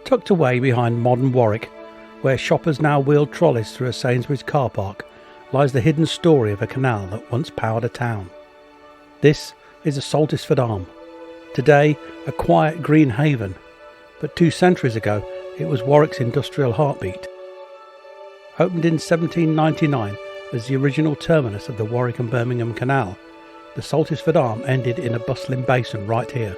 Tucked away behind modern Warwick, where shoppers now wheel trolleys through a Sainsbury's car park, lies the hidden story of a canal that once powered a town. This is the Saltisford Arm, today a quiet green haven, but 2 centuries ago it was Warwick's industrial heartbeat. Opened in 1799 as the original terminus of the Warwick and Birmingham Canal, the Saltisford Arm ended in a bustling basin right here.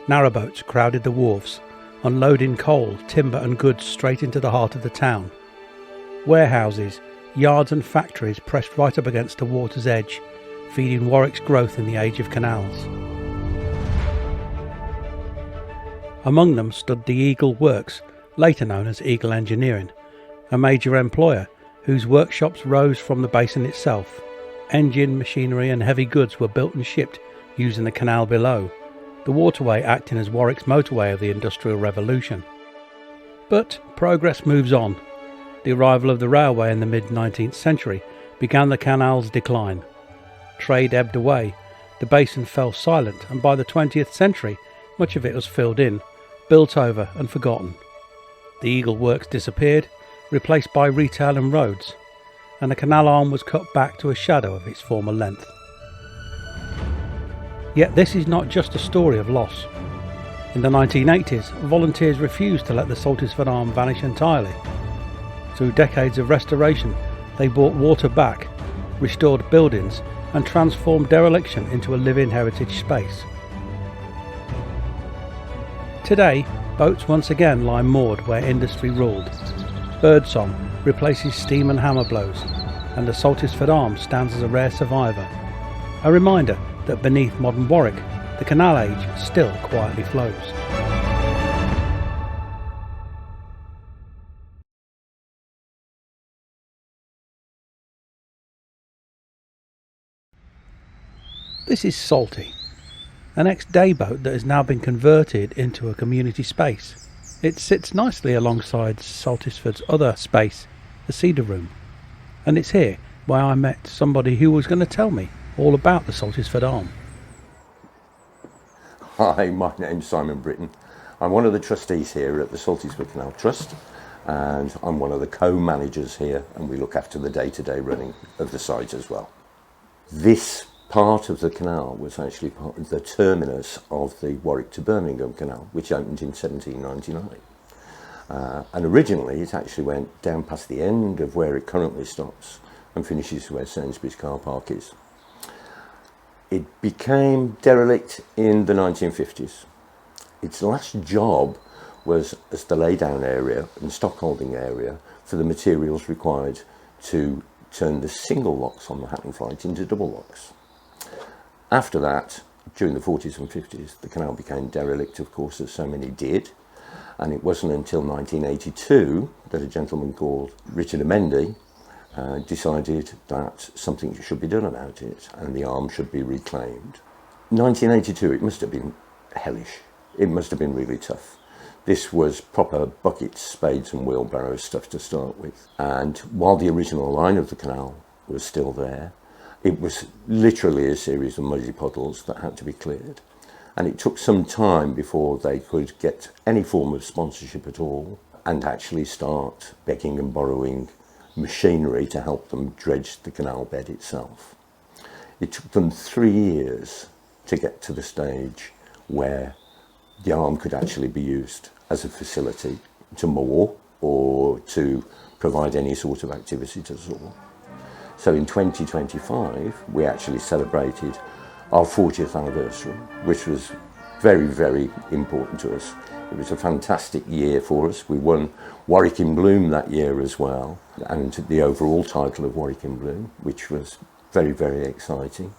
Narrowboats crowded the wharves, unloading coal, timber and goods straight into the heart of the town. Warehouses, yards and factories pressed right up against the water's edge, feeding Warwick's growth in the age of canals. Among them stood the Eagle Works, later known as Eagle Engineering, a major employer whose workshops rose from the basin itself. Engine, machinery and heavy goods were built and shipped using the canal below, the waterway acting as Warwick's motorway of the Industrial Revolution. But progress moves on. The arrival of the railway in the mid-19th century began the canal's decline. Trade ebbed away, the basin fell silent, and by the 20th century much of it was filled in, built over and forgotten. The Eagle Works disappeared, replaced by retail and roads, and the canal arm was cut back to a shadow of its former length. Yet this is not just a story of loss. In the 1980s, volunteers refused to let the Saltisford Arm vanish entirely. Through decades of restoration, they brought water back, restored buildings and transformed dereliction into a living heritage space. Today, boats once again lie moored where industry ruled. Birdsong replaces steam and hammer blows, and the Saltisford Arm stands as a rare survivor. A reminder that beneath modern Warwick, the canal age still quietly flows. This is Salty, an ex-day boat that has now been converted into a community space. It sits nicely alongside Saltisford's other space, the Cedar Room, and it's here where I met somebody who was going to tell me all about the Saltisford Arm. Hi, my name's Simon Britton. I'm one of the trustees here at the Saltisford Canal Trust, and I'm one of the co-managers here, and we look after the day-to-day running of the site as well. This part of the canal was actually part of the terminus of the Warwick to Birmingham Canal, which opened in 1799. And originally it actually went down past the end of where it currently stops and finishes where Sainsbury's car park is. It became derelict in the 1950s. Its last job was as the laydown area and stockholding area for the materials required to turn the single locks on the Hatton Flight into double locks. After that, during the 40s and 50s, the canal became derelict, of course, as so many did. And it wasn't until 1982 that a gentleman called Richard Amendy decided that something should be done about it and the arm should be reclaimed. 1982, it must have been hellish. It must have been really tough. This was proper buckets, spades and wheelbarrows stuff to start with. And while the original line of the canal was still there, it was literally a series of muddy puddles that had to be cleared. And it took some time before they could get any form of sponsorship at all and actually start begging and borrowing machinery to help them dredge the canal bed itself. It took them 3 years to get to the stage where the arm could actually be used as a facility to moor or to provide any sort of activity to us all. So in 2025, we actually celebrated our 40th anniversary, which was very, very important to us. It was a fantastic year for us. We won Warwick in Bloom that year as well, and the overall title of Warwick in Bloom, which was very, very exciting.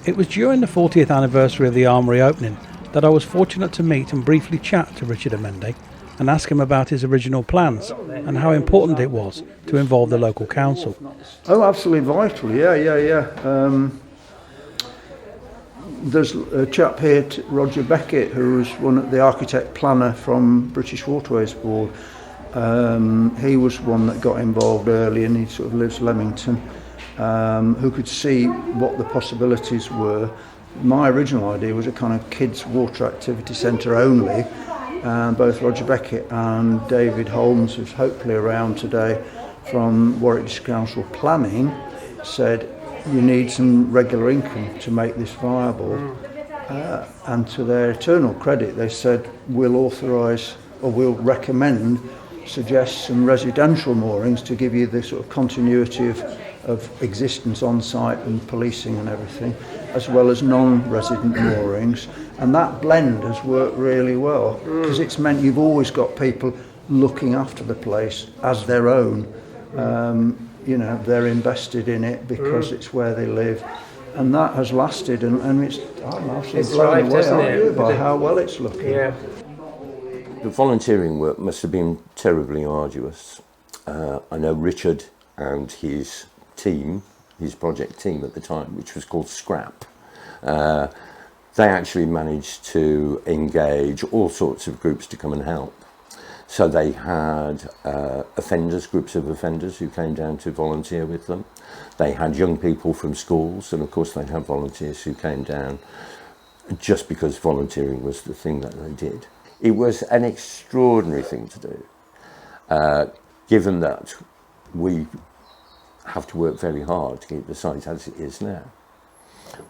It was during the 40th anniversary of the Arm reopening that I was fortunate to meet and briefly chat to Richard Amendy and ask him about his original plans and how important it was to involve the local council. Oh, absolutely vital, yeah. There's a chap here, Roger Beckett, who was one of the architect planner from British Waterways Board. He was one that got involved early, and he sort of lives Leamington, who could see what the possibilities were. My original idea was a kind of kids' water activity centre only, and both Roger Beckett and David Holmes, who's hopefully around today from Warwickshire Council Planning, said you need some regular income to make this viable. And to their eternal credit, they said we'll authorise or we'll recommend, suggest some residential moorings to give you the sort of continuity of existence on site and policing and everything, as well as non-resident moorings. And that blend has worked really well, because it's meant you've always got people looking after the place as their own. You know, they're invested in it because it's where they live. And that has lasted, and it's, I'm absolutely blown away, aren't you, by how well it's looking. Yeah. The volunteering work must have been terribly arduous. I know Richard and his team, his project team at the time, which was called Scrap, they actually managed to engage all sorts of groups to come and help. So they had offenders, groups of offenders who came down to volunteer with them. They had young people from schools, and of course they had volunteers who came down just because volunteering was the thing that they did. It was an extraordinary thing to do, given that we have to work very hard to keep the site as it is now.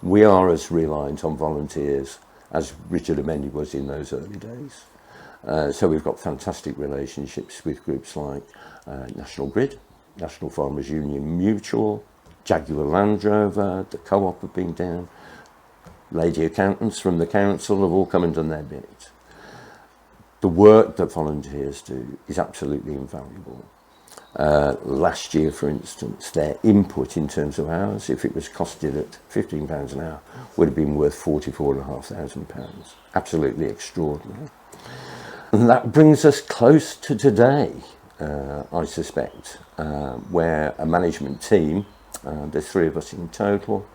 We are as reliant on volunteers as Richard Amendi was in those early days. So we've got fantastic relationships with groups like National Grid, National Farmers Union Mutual, Jaguar Land Rover, the Co-op have been down, lady accountants from the council have all come and done their bit. The work that volunteers do is absolutely invaluable. Last year, for instance, their input in terms of hours, if it was costed at £15 an hour, would have been worth £44,500. Absolutely extraordinary. And that brings us close to today, I suspect, where a management team, there's 3 of us in total,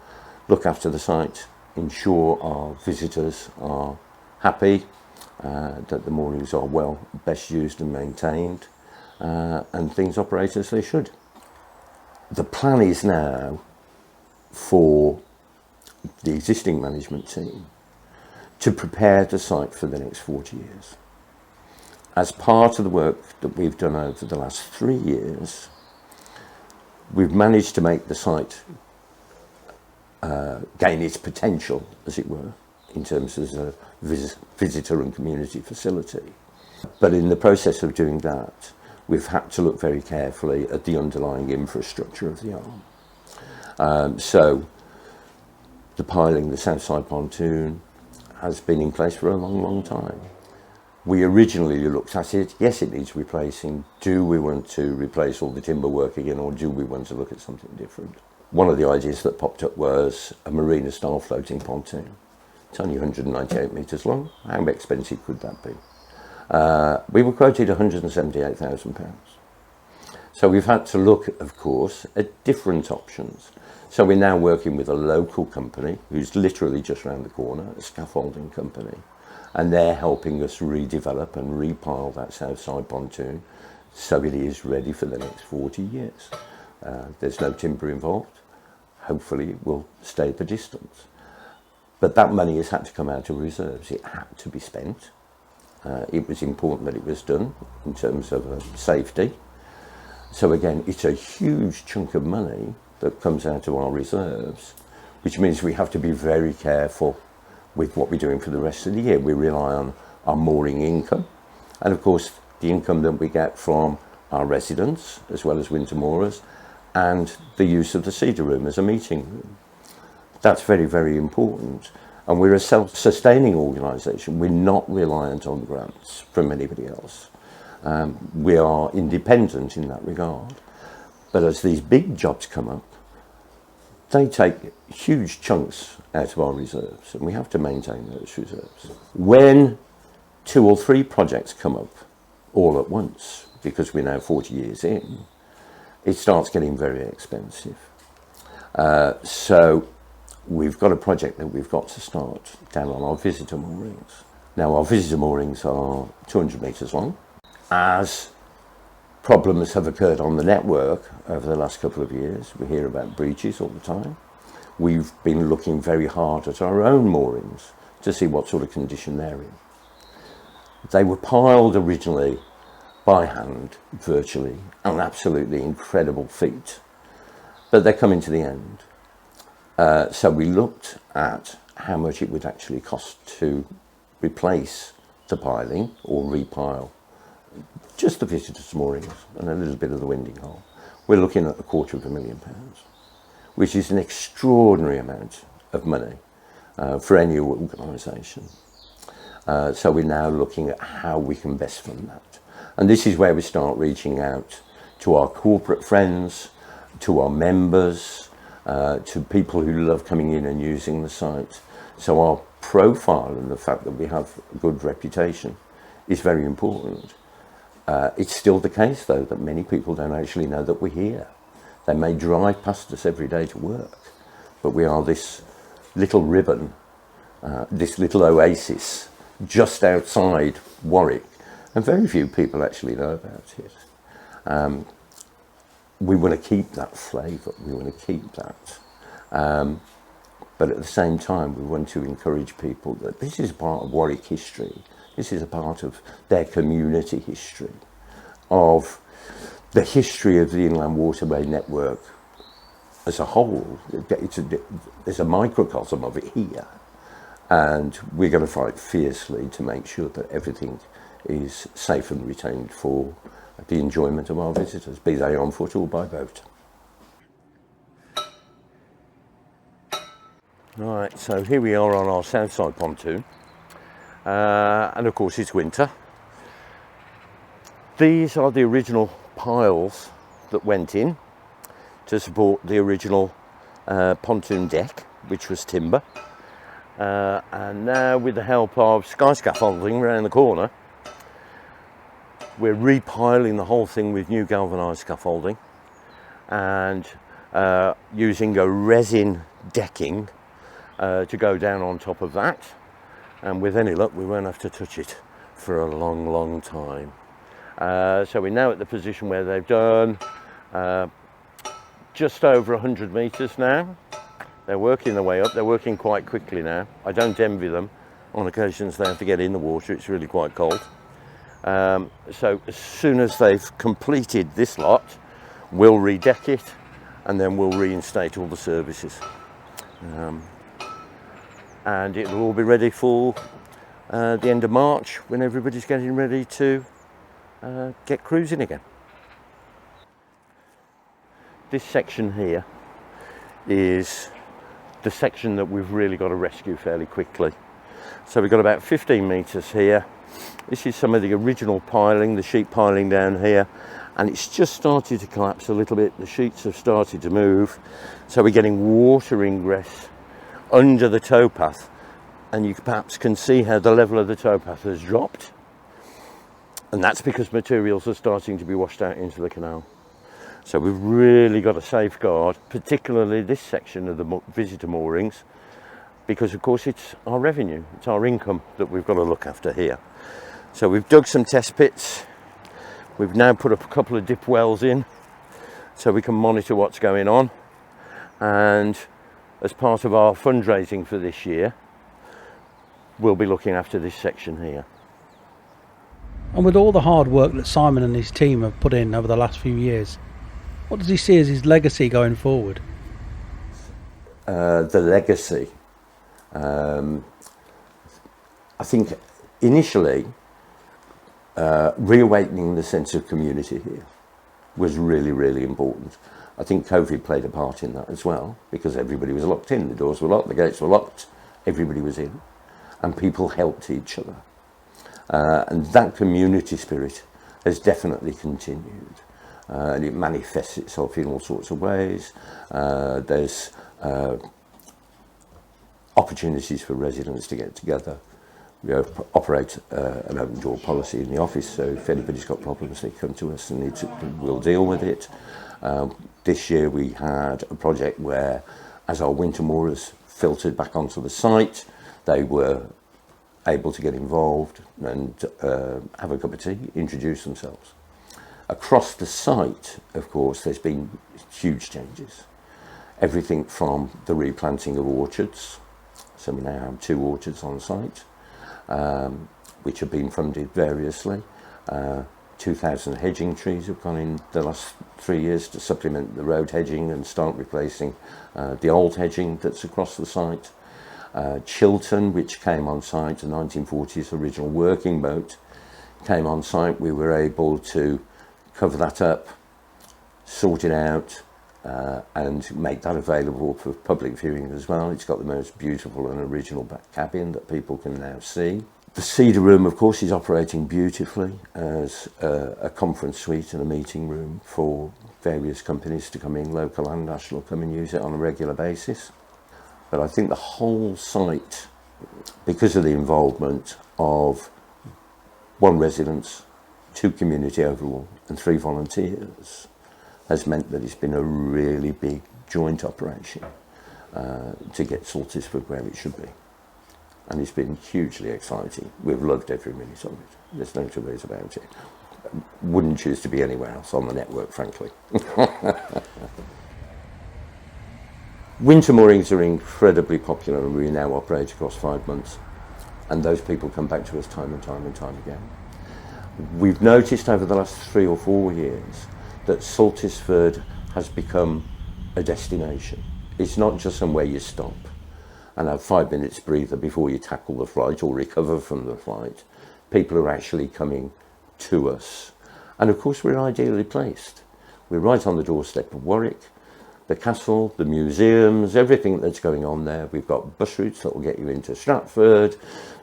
look after the site, ensure our visitors are happy, that the moorings are well, best used and maintained, and things operate as they should. The plan is now for the existing management team to prepare the site for the next 40 years. As part of the work that we've done over the last 3 years, we've managed to make the site gain its potential, as it were, in terms of a visitor and community facility. But in the process of doing that, we've had to look very carefully at the underlying infrastructure of the arm. So the piling, the south side pontoon, has been in place for a long, long time. We originally looked at it, yes, it needs replacing. Do we want to replace all the timber work again, or do we want to look at something different? One of the ideas that popped up was a marina-style floating pontoon. It's only 198 metres long. How expensive could that be? We were quoted £178,000. So we've had to look, of course, at different options. So we're now working with a local company who's literally just around the corner, a scaffolding company. And they're helping us redevelop and repile that south side pontoon so it is ready for the next 40 years. There's no timber involved. Hopefully it will stay the distance. But that money has had to come out of reserves. It had to be spent. It was important that it was done in terms of safety. So again, it's a huge chunk of money that comes out of our reserves, which means we have to be very careful with what we're doing for the rest of the year. We rely on our mooring income, and of course the income that we get from our residents, as well as winter moorers, and the use of the Cedar Room as a meeting room. That's very, very important. And we're a self-sustaining organisation. We're not reliant on grants from anybody else. We are independent in that regard. But as these big jobs come up, they take huge chunks out of our reserves, and we have to maintain those reserves. When 2 or 3 projects come up all at once, because we're now 40 years in, it starts getting very expensive. So we've got a project that we've got to start down on our visitor moorings. Now, our visitor moorings are 200 metres long. As problems have occurred on the network over the last couple of years, we hear about breaches all the time. We've been looking very hard at our own moorings to see what sort of condition they're in. They were piled originally by hand, virtually, an absolutely incredible feat. But they're coming to the end. So we looked at how much it would actually cost to replace the piling or repile just the visitors' moorings and a little bit of the winding hole. We're looking at £250,000, which is an extraordinary amount of money for any organisation. So we're now looking at how we can best fund that. And this is where we start reaching out to our corporate friends, to our members, to people who love coming in and using the site. So our profile and the fact that we have a good reputation is very important. It's still the case, though, that many people don't actually know that we're here. They may drive past us every day to work, but we are this little ribbon, this little oasis just outside Warwick, and very few people actually know about it. We want to keep that flavour, we want to keep that. But at the same time, we want to encourage people that this is a part of Warwick history. This is a part of their community history, of the history of the Inland Waterway Network as a whole. There's a microcosm of it here. And we're going to fight fiercely to make sure that everything is safe and retained for the enjoyment of our visitors, be they on foot or by boat. Right, so here we are on our south side pontoon. And of course it's winter. These are the original piles that went in to support the original pontoon deck, which was timber. And now, with the help of sky scaffolding around the corner, we're repiling the whole thing with new galvanised scaffolding and using a resin decking to go down on top of that. And with any luck, we won't have to touch it for a long, long time. So we're now at the position where they've done just over 100 metres now. They're working their way up. They're working quite quickly now. I don't envy them. On occasions they have to get in the water. It's really quite cold. So as soon as they've completed this lot, we'll redeck it and then we'll reinstate all the services. And it will all be ready for the end of March, when everybody's getting ready to get cruising again. This section here is the section that we've really got to rescue fairly quickly. So we've got about 15 metres here. This is some of the original piling, the sheet piling down here, and it's just started to collapse a little bit. The sheets have started to move, so we're getting water ingress under the towpath, and you perhaps can see how the level of the towpath has dropped, and that's because materials are starting to be washed out into the canal. So we've really got to safeguard, particularly this section of the visitor moorings, because of course it's our revenue, it's our income that we've got to look after here. So we've dug some test pits. We've now put up a couple of dip wells in so we can monitor what's going on. And as part of our fundraising for this year, we'll be looking after this section here. And with all the hard work that Simon and his team have put in over the last few years, what does he see as his legacy going forward? The legacy, I think initially reawakening the sense of community here was really, really important. I think COVID played a part in that as well, because everybody was locked in, the doors were locked, the gates were locked, everybody was in, and people helped each other. And that community spirit has definitely continued. And it manifests itself in all sorts of ways. There's opportunities for residents to get together. We operate an open door policy in the office, so if anybody's got problems, they come to us and we'll deal with it. This year we had a project where, as our winter moorers filtered back onto the site, they were able to get involved and have a cup of tea, introduce themselves. Across the site, of course, there's been huge changes. Everything from the replanting of orchards, so we now have 2 orchards on site, which have been funded variously. 2,000 hedging trees have gone in the last 3 years to supplement the road hedging and start replacing the old hedging that's across the site. Chiltern, which came on site, the 1940s original working boat, came on site. We were able to cover that up, sort it out, and make that available for public viewing as well. It's got the most beautiful and original back cabin that people can now see. The Cedar Room, of course, is operating beautifully as a conference suite and a meeting room for various companies to come in, local and national, come and use it on a regular basis. But I think the whole site, because of the involvement of 1 resident, 2 community overall, and 3 volunteers, has meant that it's been a really big joint operation to get Saltisford where it should be. And it's been hugely exciting. We've loved every minute of it. There's no two ways about it. Wouldn't choose to be anywhere else on the network, frankly. Winter moorings are incredibly popular, and we now operate across 5 months. And those people come back to us time and time and time again. We've noticed over the last 3 or 4 years that Saltisford has become a destination. It's not just somewhere you stop and have 5 minutes breather before you tackle the flight or recover from the flight. People are actually coming to us. And of course we're ideally placed. We're right on the doorstep of Warwick, the castle, the museums, everything that's going on there. We've got bus routes that will get you into Stratford,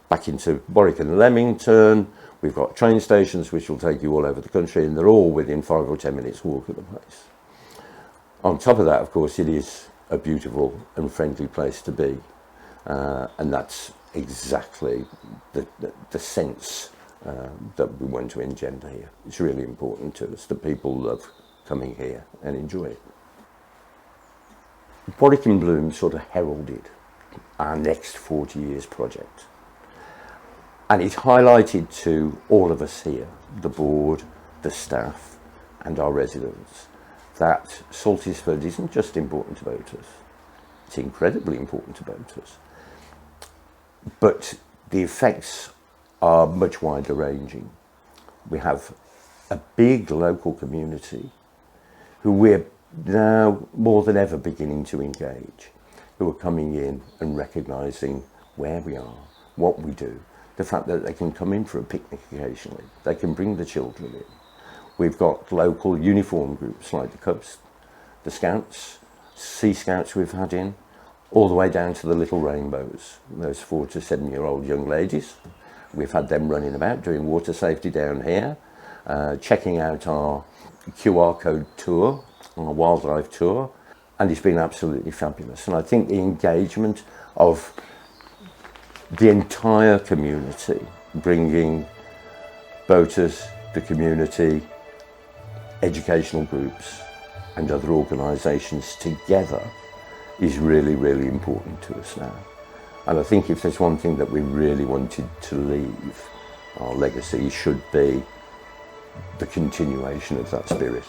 back into Warwick and Leamington. We've got train stations which will take you all over the country, and they're all within 5 or 10 minutes walk of the place. On top of that, of course, it is a beautiful and friendly place to be. And that's exactly the sense that we want to engender here. It's really important to us that people love coming here and enjoy it. Warwick in Bloom sort of heralded our next 40 years project. And it highlighted to all of us here, the board, the staff and our residents, that Saltisford isn't just important to boaters, it's incredibly important to boaters. But the effects are much wider ranging. We have a big local community who we're now more than ever beginning to engage, who are coming in and recognising where we are, what we do, the fact that they can come in for a picnic occasionally, they can bring the children in. We've got local uniform groups like the Cubs, the Scouts, Sea Scouts we've had in, all the way down to the little rainbows, those 4 to 7 year old young ladies. We've had them running about doing water safety down here, checking out our QR code tour, our wildlife tour, and it's been absolutely fabulous. And I think the engagement of the entire community, bringing boaters, the community, educational groups and other organisations together is really, really important to us now. And I think if there's one thing that we really wanted to leave, our legacy should be the continuation of that spirit.